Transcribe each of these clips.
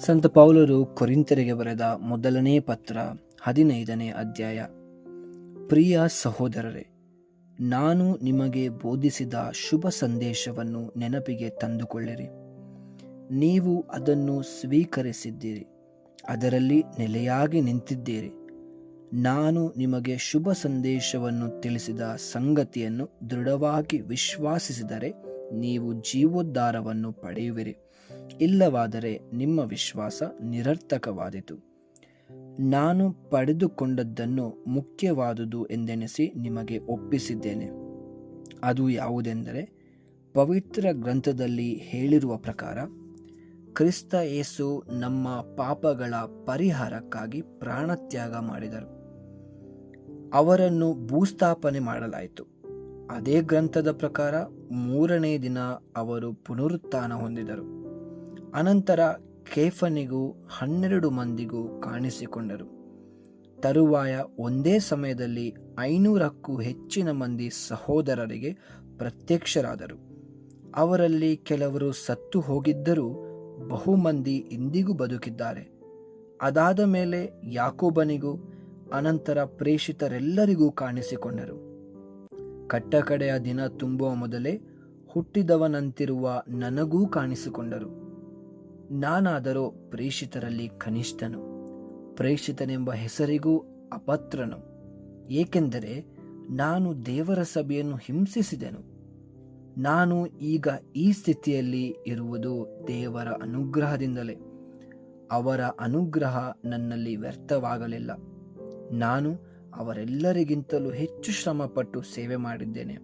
ಸಂತ ಪೌಲರು ಕೊರಿಂಥರಿಗೆ ಬರೆದ ಮೊದಲನೇ ಪತ್ರ 15ನೇ ಅಧ್ಯಾಯ. ಪ್ರಿಯ ಸಹೋದರರೇ, ನಾನು ನಿಮಗೆ ಬೋಧಿಸಿದ ಶುಭ ಸಂದೇಶವನ್ನು ನೆನಪಿಗೆ ತಂದುಕೊಳ್ಳಿರಿ. ನೀವು ಅದನ್ನು ಸ್ವೀಕರಿಸಿದ್ದೀರಿ, ಅದರಲ್ಲಿ ನೆಲೆಯಾಗಿ ನಿಂತಿದ್ದೀರಿ. ನಾನು ನಿಮಗೆ ಶುಭ ಸಂದೇಶವನ್ನು ತಿಳಿಸಿದ ಸಂಗತಿಯನ್ನು ದೃಢವಾಗಿ ವಿಶ್ವಾಸಿಸಿದರೆ ನೀವು ಜೀವೋದ್ಧಾರವನ್ನು ಪಡೆಯುವಿರಿ. ಇಲ್ಲವಾದರೆ ನಿಮ್ಮ ವಿಶ್ವಾಸ ನಿರರ್ಥಕವಾದೀತು. ನಾನು ಪಡೆದುಕೊಂಡದ್ದನ್ನು ಮುಖ್ಯವಾದುದು ಎಂದೆಣಿಸಿ ನಿಮಗೆ ಒಪ್ಪಿಸಿದ್ದೇನೆ. ಅದು ಯಾವುದೆಂದರೆ, ಪವಿತ್ರ ಗ್ರಂಥದಲ್ಲಿ ಹೇಳಿರುವ ಪ್ರಕಾರ ಕ್ರಿಸ್ತ ಯೇಸು ನಮ್ಮ ಪಾಪಗಳ ಪರಿಹಾರಕ್ಕಾಗಿ ಪ್ರಾಣತ್ಯಾಗ ಮಾಡಿದರು. ಅವರನ್ನು ಭೂಸ್ಥಾಪನೆ ಮಾಡಲಾಯಿತು. ಅದೇ ಗ್ರಂಥದ ಪ್ರಕಾರ 3ನೇ ದಿನ ಅವರು ಪುನರುತ್ಥಾನ ಹೊಂದಿದರು. ಅನಂತರ ಕೇಫನಿಗೂ 12 ಮಂದಿಗೂ ಕಾಣಿಸಿಕೊಂಡರು. ತರುವಾಯ ಒಂದೇ ಸಮಯದಲ್ಲಿ 500ಕ್ಕೂ ಹೆಚ್ಚಿನ ಮಂದಿ ಸಹೋದರರಿಗೆ ಪ್ರತ್ಯಕ್ಷರಾದರು. ಅವರಲ್ಲಿ ಕೆಲವರು ಸತ್ತು ಹೋಗಿದ್ದರೂ ಬಹುಮಂದಿ ಇಂದಿಗೂ ಬದುಕಿದ್ದಾರೆ. ಅದಾದ ಮೇಲೆ ಯಾಕೋಬನಿಗೂ ಅನಂತರ ಪ್ರೇಷಿತರೆಲ್ಲರಿಗೂ ಕಾಣಿಸಿಕೊಂಡರು. ಕಟ್ಟಕಡೆಯ ದಿನ ತುಂಬುವ ಮೊದಲೇ ಹುಟ್ಟಿದವನಂತಿರುವ ನನಗೂ ಕಾಣಿಸಿಕೊಂಡರು. ನಾನಾದರೋ ಪ್ರೇಷಿತರಲ್ಲಿ ಕನಿಷ್ಠನು, ಪ್ರೇಷಿತನೆಂಬ ಹೆಸರಿಗೂ ಅಪತ್ರನು. ಏಕೆಂದರೆ ನಾನು ದೇವರ ಸಭೆಯನ್ನು ಹಿಂಸಿಸಿದೆನು. ನಾನು ಈಗ ಈ ಸ್ಥಿತಿಯಲ್ಲಿ ಇರುವುದು ದೇವರ ಅನುಗ್ರಹದಿಂದಲೇ. ಅವರ ಅನುಗ್ರಹ ನನ್ನಲ್ಲಿ ವ್ಯರ್ಥವಾಗಲಿಲ್ಲ. ನಾನು ಅವರೆಲ್ಲರಿಗಿಂತಲೂ ಹೆಚ್ಚು ಶ್ರಮಪಟ್ಟು ಸೇವೆ ಮಾಡಿದ್ದೇನೆ.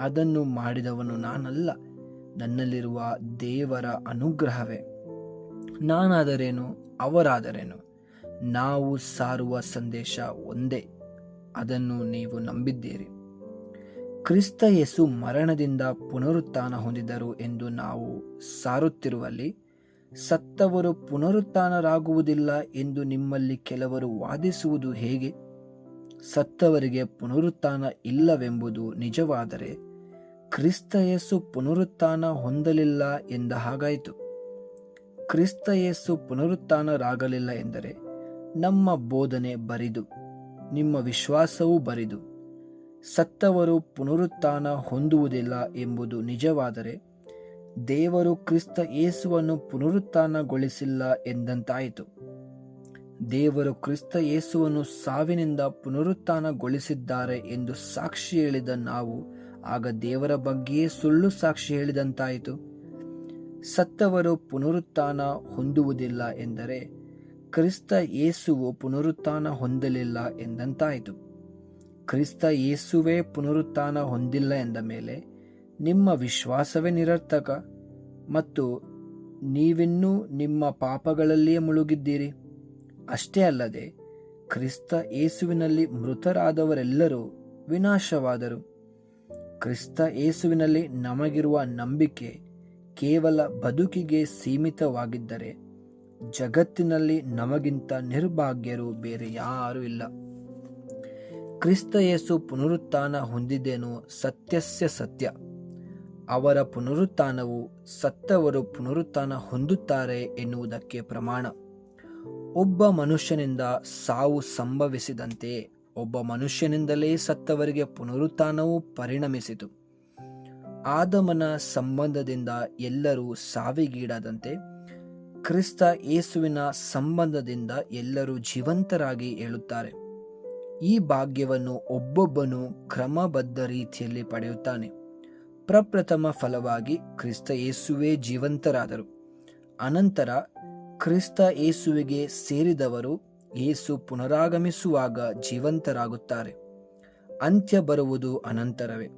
ಅದನ್ನು ಮಾಡಿದವನು ನಾನಲ್ಲ, ನನ್ನಲ್ಲಿರುವ ದೇವರ ಅನುಗ್ರಹವೇ. ನಾನಾದರೇನು, ಅವರಾದರೇನು, ನಾವು ಸಾರುವ ಸಂದೇಶ ಒಂದೇ. ಅದನ್ನು ನೀವು ನಂಬಿದ್ದೀರಿ. ಕ್ರಿಸ್ತ ಯೇಸು ಮರಣದಿಂದ ಪುನರುತ್ಥಾನ ಹೊಂದಿದರು ಎಂದು ನಾವು ಸಾರುತ್ತಿರುವಲ್ಲಿ ಸತ್ತವರು ಪುನರುತ್ಥಾನರಾಗುವುದಿಲ್ಲ ಎಂದು ನಿಮ್ಮಲ್ಲಿ ಕೆಲವರು ವಾದಿಸುವುದು ಹೇಗೆ? ಸತ್ತವರಿಗೆ ಪುನರುತ್ಥಾನ ಇಲ್ಲವೆಂಬುದು ನಿಜವಾದರೆ ಕ್ರಿಸ್ತ ಯೇಸು ಪುನರುತ್ಥಾನ ಹೊಂದಲಿಲ್ಲ ಎಂದ ಹಾಗಾಯಿತು. ಕ್ರಿಸ್ತ ಯೇಸು ಪುನರುತ್ಥಾನರಾಗಲಿಲ್ಲ ಎಂದರೆ ನಮ್ಮ ಬೋಧನೆ ಬರಿದು, ನಿಮ್ಮ ವಿಶ್ವಾಸವೂ ಬರಿದು. ಸತ್ತವರು ಪುನರುತ್ಥಾನ ಹೊಂದುವುದಿಲ್ಲ ಎಂಬುದು ನಿಜವಾದರೆ ದೇವರು ಕ್ರಿಸ್ತ ಯೇಸುವನ್ನು ಪುನರುತ್ಥಾನಗೊಳಿಸಿಲ್ಲ ಎಂದಂತಾಯಿತು. ದೇವರು ಕ್ರಿಸ್ತ ಯೇಸುವನ್ನು ಸಾವಿನಿಂದ ಪುನರುತ್ಥಾನಗೊಳಿಸಿದ್ದಾರೆ ಎಂದು ಸಾಕ್ಷಿ ಹೇಳಿದ ನಾವು ಆಗ ದೇವರ ಬಗ್ಗೆಯೇ ಸುಳ್ಳು ಸಾಕ್ಷಿ ಹೇಳಿದಂತಾಯಿತು. ಸತ್ತವರು ಪುನರುತ್ಥಾನ ಹೊಂದುವುದಿಲ್ಲ ಎಂದರೆ ಕ್ರಿಸ್ತ ಯೇಸುವು ಪುನರುತ್ಥಾನ ಹೊಂದಲಿಲ್ಲ ಎಂದಂತಾಯಿತು. ಕ್ರಿಸ್ತ ಯೇಸುವೇ ಪುನರುತ್ಥಾನ ಹೊಂದಿಲ್ಲ ಎಂದ ಮೇಲೆ ನಿಮ್ಮ ವಿಶ್ವಾಸವೇ ನಿರರ್ಥಕ ಮತ್ತು ನೀವಿನ್ನೂ ನಿಮ್ಮ ಪಾಪಗಳಲ್ಲಿಯೇ ಮುಳುಗಿದ್ದೀರಿ. ಅಷ್ಟೇ ಅಲ್ಲದೆ ಕ್ರಿಸ್ತ ಯೇಸುವಿನಲ್ಲಿ ಮೃತರಾದವರೆಲ್ಲರೂ ವಿನಾಶವಾದರು. ಕ್ರಿಸ್ತ ಯೇಸುವಿನಲ್ಲಿ ನಮಗಿರುವ ನಂಬಿಕೆ ಕೇವಲ ಬದುಕಿಗೆ ಸೀಮಿತವಾಗಿದ್ದರೆ ಜಗತ್ತಿನಲ್ಲಿ ನಮಗಿಂತ ನಿರ್ಭಾಗ್ಯರು ಬೇರೆ ಯಾರೂ ಇಲ್ಲ. ಕ್ರಿಸ್ತ ಯೇಸು ಪುನರುತ್ಥಾನ ಹೊಂದಿದ್ದೇನೋ ಸತ್ಯಸ್ಯ ಸತ್ಯ. ಅವರ ಪುನರುತ್ಥಾನವು ಸತ್ತವರು ಪುನರುತ್ಥಾನ ಹೊಂದುತ್ತಾರೆ ಎನ್ನುವುದಕ್ಕೆ ಪ್ರಮಾಣ. ಒಬ್ಬ ಮನುಷ್ಯನಿಂದ ಸಾವು ಸಂಭವಿಸಿದಂತೆಯೇ ಒಬ್ಬ ಮನುಷ್ಯನಿಂದಲೇ ಸತ್ತವರಿಗೆ ಪುನರುತ್ಥಾನವು ಪರಿಣಮಿಸಿತು. ಆದಮನ ಸಂಬಂಧದಿಂದ ಎಲ್ಲರೂ ಸಾವಿಗೀಡಾದಂತೆ ಕ್ರಿಸ್ತ ಯೇಸುವಿನ ಸಂಬಂಧದಿಂದ ಎಲ್ಲರೂ ಜೀವಂತರಾಗಿ ಏಳುತ್ತಾರೆ. ಈ ಭಾಗ್ಯವನ್ನು ಒಬ್ಬೊಬ್ಬನು ಕ್ರಮಬದ್ಧ ರೀತಿಯಲ್ಲಿ ಪಡೆಯುತ್ತಾನೆ. ಪ್ರಪ್ರಥಮ ಫಲವಾಗಿ ಕ್ರಿಸ್ತ ಯೇಸುವೇ ಜೀವಂತರಾದರು. ಅನಂತರ ಕ್ರಿಸ್ತ ಯೇಸುವಿಗೆ ಸೇರಿದವರು ಯೇಸು ಪುನರಾಗಮಿಸುವಾಗ ಜೀವಂತರಾಗುತ್ತಾರೆ. ಅಂತ್ಯ ಬರುವುದು ಅನಂತರವೇ.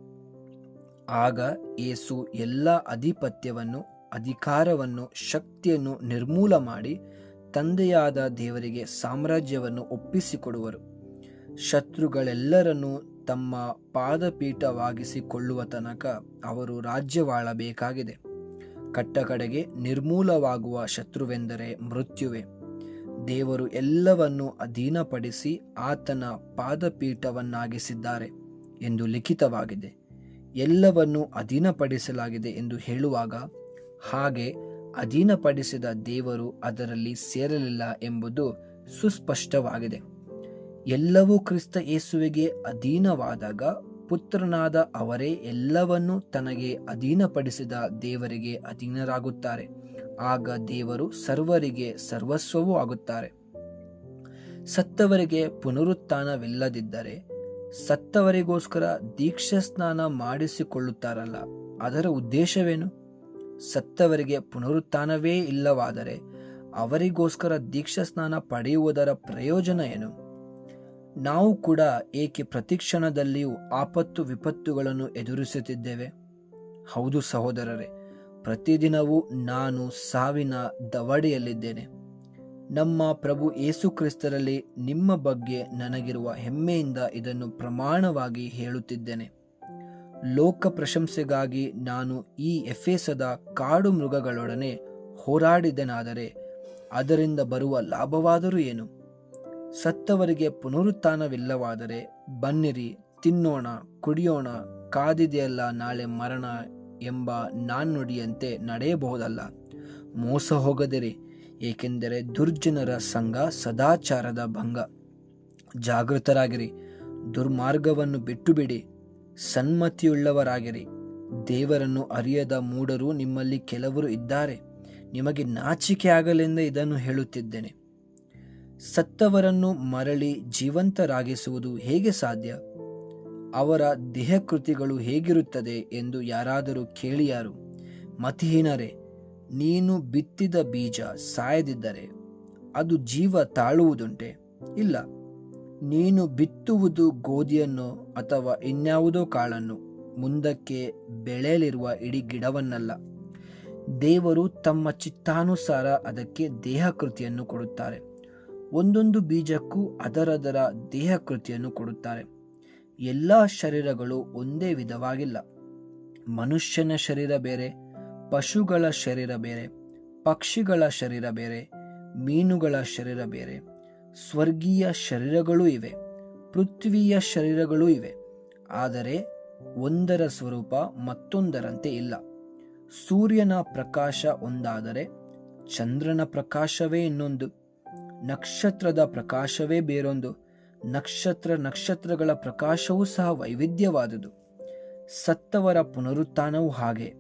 ಆಗ ಯೇಸು ಎಲ್ಲ ಅಧಿಪತ್ಯವನ್ನು, ಅಧಿಕಾರವನ್ನು, ಶಕ್ತಿಯನ್ನು ನಿರ್ಮೂಲ ಮಾಡಿ ತಂದೆಯಾದ ದೇವರಿಗೆ ಸಾಮ್ರಾಜ್ಯವನ್ನು ಒಪ್ಪಿಸಿಕೊಡುವರು. ಶತ್ರುಗಳೆಲ್ಲರನ್ನೂ ತಮ್ಮ ಪಾದಪೀಠವಾಗಿಸಿಕೊಳ್ಳುವ ತನಕ ಅವರು ರಾಜ್ಯವಾಳಬೇಕಾಗಿದೆ. ಕಟ್ಟಕಡೆಗೆ ನಿರ್ಮೂಲವಾಗುವ ಶತ್ರುವೆಂದರೆ ಮೃತ್ಯುವೇ. ದೇವರು ಎಲ್ಲವನ್ನೂ ಅಧೀನಪಡಿಸಿ ಆತನ ಪಾದಪೀಠವನ್ನಾಗಿಸಿದ್ದಾರೆ ಎಂದು ಲಿಖಿತವಾಗಿದೆ. ಎಲ್ಲವನ್ನೂ ಅಧೀನಪಡಿಸಲಾಗಿದೆ ಎಂದು ಹೇಳುವಾಗ ಹಾಗೆ ಅಧೀನಪಡಿಸಿದ ದೇವರು ಅದರಲ್ಲಿ ಸೇರಲಿಲ್ಲ ಎಂಬುದು ಸುಸ್ಪಷ್ಟವಾಗಿದೆ. ಎಲ್ಲವೂ ಕ್ರಿಸ್ತ ಯೇಸುವಿಗೆ ಅಧೀನವಾದಾಗ ಪುತ್ರನಾದ ಅವರೇ ಎಲ್ಲವನ್ನೂ ತನಗೆ ಅಧೀನಪಡಿಸಿದ ದೇವರಿಗೆ ಅಧೀನರಾಗುತ್ತಾರೆ. ಆಗ ದೇವರು ಸರ್ವರಿಗೆ ಸರ್ವಸ್ವವೂ ಆಗುತ್ತಾರೆ. ಸತ್ತವರಿಗೆ ಪುನರುತ್ಥಾನವಿಲ್ಲದಿದ್ದರೆ ಸತ್ತವರಿಗೋಸ್ಕರ ದೀಕ್ಷಾಸ್ನಾನ ಮಾಡಿಸಿಕೊಳ್ಳುತ್ತಾರಲ್ಲ, ಅದರ ಉದ್ದೇಶವೇನು? ಸತ್ತವರಿಗೆ ಪುನರುತ್ಥಾನವೇ ಇಲ್ಲವಾದರೆ ಅವರಿಗೋಸ್ಕರ ದೀಕ್ಷಾಸ್ನಾನ ಪಡೆಯುವುದರ ಪ್ರಯೋಜನ ಏನು? ನಾವು ಕೂಡ ಏಕೆ ಪ್ರತಿಕ್ಷಣದಲ್ಲಿಯೂ ಆಪತ್ತು ವಿಪತ್ತುಗಳನ್ನು ಎದುರಿಸುತ್ತಿದ್ದೇವೆ? ಹೌದು ಸಹೋದರರೇ, ಪ್ರತಿದಿನವೂ ನಾನು ಸಾವಿನ ದವಡೆಯಲ್ಲಿದ್ದೇನೆ. ನಮ್ಮ ಪ್ರಭು ಯೇಸು ಕ್ರಿಸ್ತರಲ್ಲಿ ನಿಮ್ಮ ಬಗ್ಗೆ ನನಗಿರುವ ಹೆಮ್ಮೆಯಿಂದ ಇದನ್ನು ಪ್ರಮಾಣವಾಗಿ ಹೇಳುತ್ತಿದ್ದೇನೆ. ಲೋಕ ಪ್ರಶಂಸೆಗಾಗಿ ನಾನು ಈ ಎಫೆಸದ ಕಾಡು ಮೃಗಗಳೊಡನೆ ಹೋರಾಡಿದೆನಾದರೆ ಅದರಿಂದ ಬರುವ ಲಾಭವಾದರೂ ಏನು? ಸತ್ತವರಿಗೆ ಪುನರುತ್ಥಾನವಿಲ್ಲವಾದರೆ ಬನ್ನಿರಿ, ತಿನ್ನೋಣ, ಕುಡಿಯೋಣ, ಕಾದಿದೆಯಲ್ಲ ನಾಳೆ ಮರಣ ಎಂಬ ನಾಣ್ಣುಡಿಯಂತೆ ನಡೆಯಬಹುದಲ್ಲ. ಮೋಸ ಹೋಗದಿರಿ, ಏಕೆಂದರೆ ದುರ್ಜನರ ಸಂಘ ಸದಾಚಾರದ ಭಂಗ. ಜಾಗೃತರಾಗಿರಿ, ದುರ್ಮಾರ್ಗವನ್ನು ಬಿಟ್ಟು ಬಿಡಿ, ಸನ್ಮತಿಯುಳ್ಳವರಾಗಿರಿ. ದೇವರನ್ನು ಅರಿಯದ ಮೂಢರು ನಿಮ್ಮಲ್ಲಿ ಕೆಲವರು ಇದ್ದಾರೆ. ನಿಮಗೆ ನಾಚಿಕೆ ಆಗಲೆಂದೇ ಇದನ್ನು ಹೇಳುತ್ತಿದ್ದೇನೆ. ಸತ್ತವರನ್ನು ಮರಳಿ ಜೀವಂತರಾಗಿಸುವುದು ಹೇಗೆ ಸಾಧ್ಯ? ಅವರ ದೇಹಕೃತಿಗಳು ಹೇಗಿರುತ್ತದೆ ಎಂದು ಯಾರಾದರೂ ಕೇಳಿಯಾರು? ಮತಿಹೀನರೇ, ನೀನು ಬಿತ್ತಿದ ಬೀಜ ಸಾಯದಿದ್ದರೆ ಅದು ಜೀವ ತಾಳುವುದುಂಟೆ? ಇಲ್ಲ. ನೀನು ಬಿತ್ತುವುದು ಗೋಧಿಯನ್ನು ಅಥವಾ ಇನ್ಯಾವುದೋ ಕಾಳನ್ನು, ಮುಂದಕ್ಕೆ ಬೆಳೆಯಲಿರುವ ಇಡೀ ಗಿಡವನ್ನಲ್ಲ. ದೇವರು ತಮ್ಮ ಚಿತ್ತಾನುಸಾರ ಅದಕ್ಕೆ ದೇಹಕೃತಿಯನ್ನು ಕೊಡುತ್ತಾರೆ. ಒಂದೊಂದು ಬೀಜಕ್ಕೂ ಅದರದರ ದೇಹಕೃತಿಯನ್ನು ಕೊಡುತ್ತಾರೆ. ಎಲ್ಲ ಶರೀರಗಳು ಒಂದೇ ವಿಧವಾಗಿಲ್ಲ. ಮನುಷ್ಯನ ಶರೀರ ಬೇರೆ, ಪಶುಗಳ ಶರೀರ ಬೇರೆ, ಪಕ್ಷಿಗಳ ಶರೀರ ಬೇರೆ, ಮೀನುಗಳ ಶರೀರ ಬೇರೆ. ಸ್ವರ್ಗೀಯ ಶರೀರಗಳೂ ಇವೆ, ಪೃಥ್ವಿಯ ಶರೀರಗಳೂ ಇವೆ. ಆದರೆ ಒಂದರ ಸ್ವರೂಪ ಮತ್ತೊಂದರಂತೆ ಇಲ್ಲ. ಸೂರ್ಯನ ಪ್ರಕಾಶ ಒಂದಾದರೆ ಚಂದ್ರನ ಪ್ರಕಾಶವೇ ಇನ್ನೊಂದು, ನಕ್ಷತ್ರದ ಪ್ರಕಾಶವೇ ಬೇರೊಂದು. ನಕ್ಷತ್ರಗಳ ಪ್ರಕಾಶವೂ ಸಹ ವೈವಿಧ್ಯವಾದುದು. ಸತ್ತವರ ಪುನರುತ್ಥಾನವೂ ಹಾಗೆ.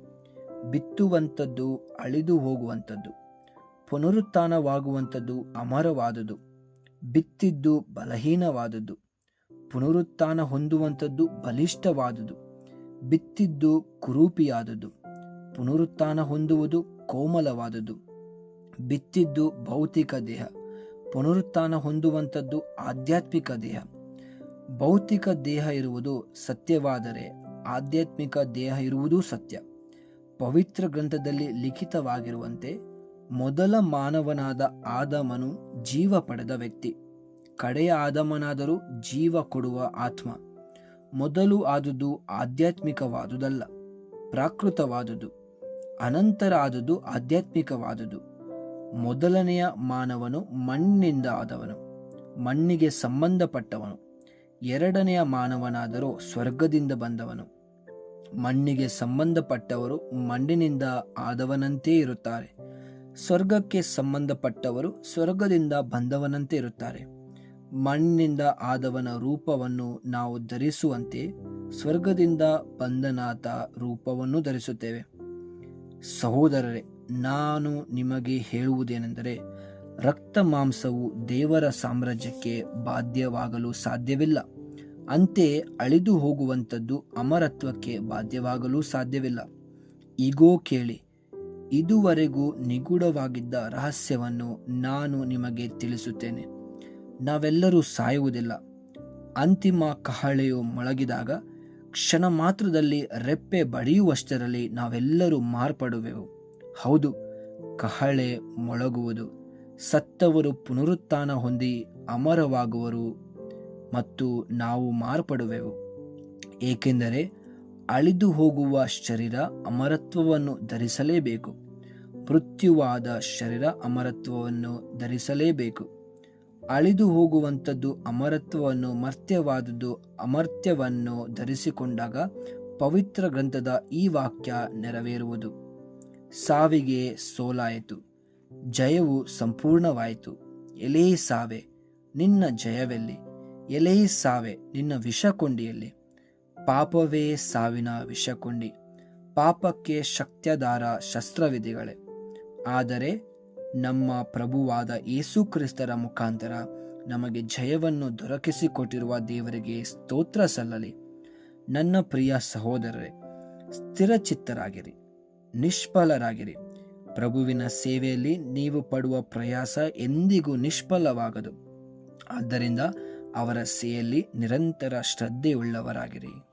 ಬಿತ್ತುವಂಥದ್ದು ಅಳಿದು ಹೋಗುವಂಥದ್ದು, ಪುನರುತ್ಥಾನವಾಗುವಂಥದ್ದು ಅಮರವಾದುದು. ಬಿತ್ತಿದ್ದು ಬಲಹೀನವಾದುದು, ಪುನರುತ್ಥಾನ ಹೊಂದುವಂಥದ್ದು ಬಲಿಷ್ಠವಾದುದು. ಬಿತ್ತಿದ್ದು ಕುರೂಪಿಯಾದುದು, ಪುನರುತ್ಥಾನ ಹೊಂದುವುದು ಕೋಮಲವಾದುದು. ಬಿತ್ತಿದ್ದು ಭೌತಿಕ ದೇಹ, ಪುನರುತ್ಥಾನ ಹೊಂದುವಂಥದ್ದು ಆಧ್ಯಾತ್ಮಿಕ ದೇಹ. ಭೌತಿಕ ದೇಹ ಇರುವುದು ಸತ್ಯವಾದರೆ ಆಧ್ಯಾತ್ಮಿಕ ದೇಹ ಇರುವುದೂ ಸತ್ಯ. ಪವಿತ್ರ ಗ್ರಂಥದಲ್ಲಿ ಲಿಖಿತವಾಗಿರುವಂತೆ ಮೊದಲ ಮಾನವನಾದ ಆದಾಮನು ಜೀವ ಪಡೆದ ವ್ಯಕ್ತಿ. ಕಡೆಯ ಆದಾಮನಾದರೂ ಜೀವ ಕೊಡುವ ಆತ್ಮ. ಮೊದಲು ಆದುದು ಆಧ್ಯಾತ್ಮಿಕವಾದುದಲ್ಲ, ಪ್ರಾಕೃತವಾದುದು. ಅನಂತರ ಆದುದು ಆಧ್ಯಾತ್ಮಿಕವಾದುದು. ಮೊದಲನೆಯ ಮಾನವನು ಮಣ್ಣಿನಿಂದ ಆದವನು, ಮಣ್ಣಿಗೆ ಸಂಬಂಧಪಟ್ಟವನು. ಎರಡನೆಯ ಮಾನವನಾದರೂ ಸ್ವರ್ಗದಿಂದ ಬಂದವನು. ಮಣ್ಣಿಗೆ ಸಂಬಂಧಪಟ್ಟವರು ಮಣ್ಣಿನಿಂದ ಆದವನಂತೆ ಇರುತ್ತಾರೆ. ಸ್ವರ್ಗಕ್ಕೆ ಸಂಬಂಧಪಟ್ಟವರು ಸ್ವರ್ಗದಿಂದ ಬಂದವನಂತೆ ಇರುತ್ತಾರೆ. ಮಣ್ಣಿನಿಂದ ಆದವನ ರೂಪವನ್ನು ನಾವು ಧರಿಸುವಂತೆ ಸ್ವರ್ಗದಿಂದ ಬಂದನಾತ ರೂಪವನ್ನು ಧರಿಸುತ್ತೇವೆ. ಸಹೋದರರೇ, ನಾನು ನಿಮಗೆ ಹೇಳುವುದೇನೆಂದರೆ, ರಕ್ತ ಮಾಂಸವು ದೇವರ ಸಾಮ್ರಾಜ್ಯಕ್ಕೆ ಬಾಧ್ಯವಾಗಲು ಸಾಧ್ಯವಿಲ್ಲ. ಅಂತೆಯೇ ಅಳಿದು ಹೋಗುವಂಥದ್ದು ಅಮರತ್ವಕ್ಕೆ ಬಾಧ್ಯವಾಗಲು ಸಾಧ್ಯವಿಲ್ಲ. ಈಗೋ ಕೇಳಿ, ಇದುವರೆಗೂ ನಿಗೂಢವಾಗಿದ್ದ ರಹಸ್ಯವನ್ನು ನಾನು ನಿಮಗೆ ತಿಳಿಸುತ್ತೇನೆ. ನಾವೆಲ್ಲರೂ ಸಾಯುವುದಿಲ್ಲ. ಅಂತಿಮ ಕಹಳೆಯು ಮೊಳಗಿದಾಗ ಕ್ಷಣ ಮಾತ್ರದಲ್ಲಿ ರೆಪ್ಪೆ ಬಡಿಯುವಷ್ಟರಲ್ಲಿ ನಾವೆಲ್ಲರೂ ಮಾರ್ಪಡುವೆವು. ಹೌದು, ಕಹಳೆ ಮೊಳಗುವುದು. ಸತ್ತವರು ಪುನರುತ್ಥಾನ ಹೊಂದಿ ಅಮರವಾಗುವರು ಮತ್ತು ನಾವು ಮಾರ್ಪಡುವೆವು. ಏಕೆಂದರೆ ಅಳಿದು ಹೋಗುವ ಶರೀರ ಅಮರತ್ವವನ್ನು ಧರಿಸಲೇಬೇಕು, ಮೃತ್ಯುವಾದ ಶರೀರ ಅಮರತ್ವವನ್ನು ಧರಿಸಲೇಬೇಕು. ಅಳಿದು ಹೋಗುವಂಥದ್ದು ಅಮರತ್ವವನ್ನು, ಮರ್ತ್ಯವಾದುದು ಅಮರ್ತ್ಯವನ್ನು ಧರಿಸಿಕೊಂಡಾಗ ಪವಿತ್ರ ಗ್ರಂಥದ ಈ ವಾಕ್ಯ ನೆರವೇರುವುದು. ಸಾವಿಗೆ ಸೋಲಾಯಿತು, ಜಯವು ಸಂಪೂರ್ಣವಾಯಿತು. ಎಲೇ ಸಾವೆ, ನಿನ್ನ ಜಯವೆಲ್ಲಿ? ಎಲೇ ಸಾವೆ, ನಿನ್ನ ವಿಷಕೊಂಡಿಯಲ್ಲಿ? ಪಾಪವೇ ಸಾವಿನ ವಿಷಕೊಂಡಿ, ಪಾಪಕ್ಕೆ ಶಕ್ತ್ಯಾಧಾರ ಶಸ್ತ್ರವಿಧಿಗಳೇ. ಆದರೆ ನಮ್ಮ ಪ್ರಭುವಾದ ಯೇಸು ಕ್ರಿಸ್ತರ ಮುಖಾಂತರ ನಮಗೆ ಜಯವನ್ನು ದೊರಕಿಸಿಕೊಟ್ಟಿರುವ ದೇವರಿಗೆ ಸ್ತೋತ್ರ ಸಲ್ಲಲಿ. ನನ್ನ ಪ್ರಿಯ ಸಹೋದರರೇ, ಸ್ಥಿರಚಿತ್ತರಾಗಿರಿ, ನಿಷ್ಫಲರಾಗಿರಿ. ಪ್ರಭುವಿನ ಸೇವೆಯಲ್ಲಿ ನೀವು ಪಡುವ ಪ್ರಯಾಸ ಎಂದಿಗೂ ನಿಷ್ಫಲವಾಗದು. ಆದ್ದರಿಂದ ಅವರ ಸೇವೆಯಲ್ಲಿ ನಿರಂತರ ಶ್ರದ್ಧೆಯುಳ್ಳವರಾಗಿರಿ.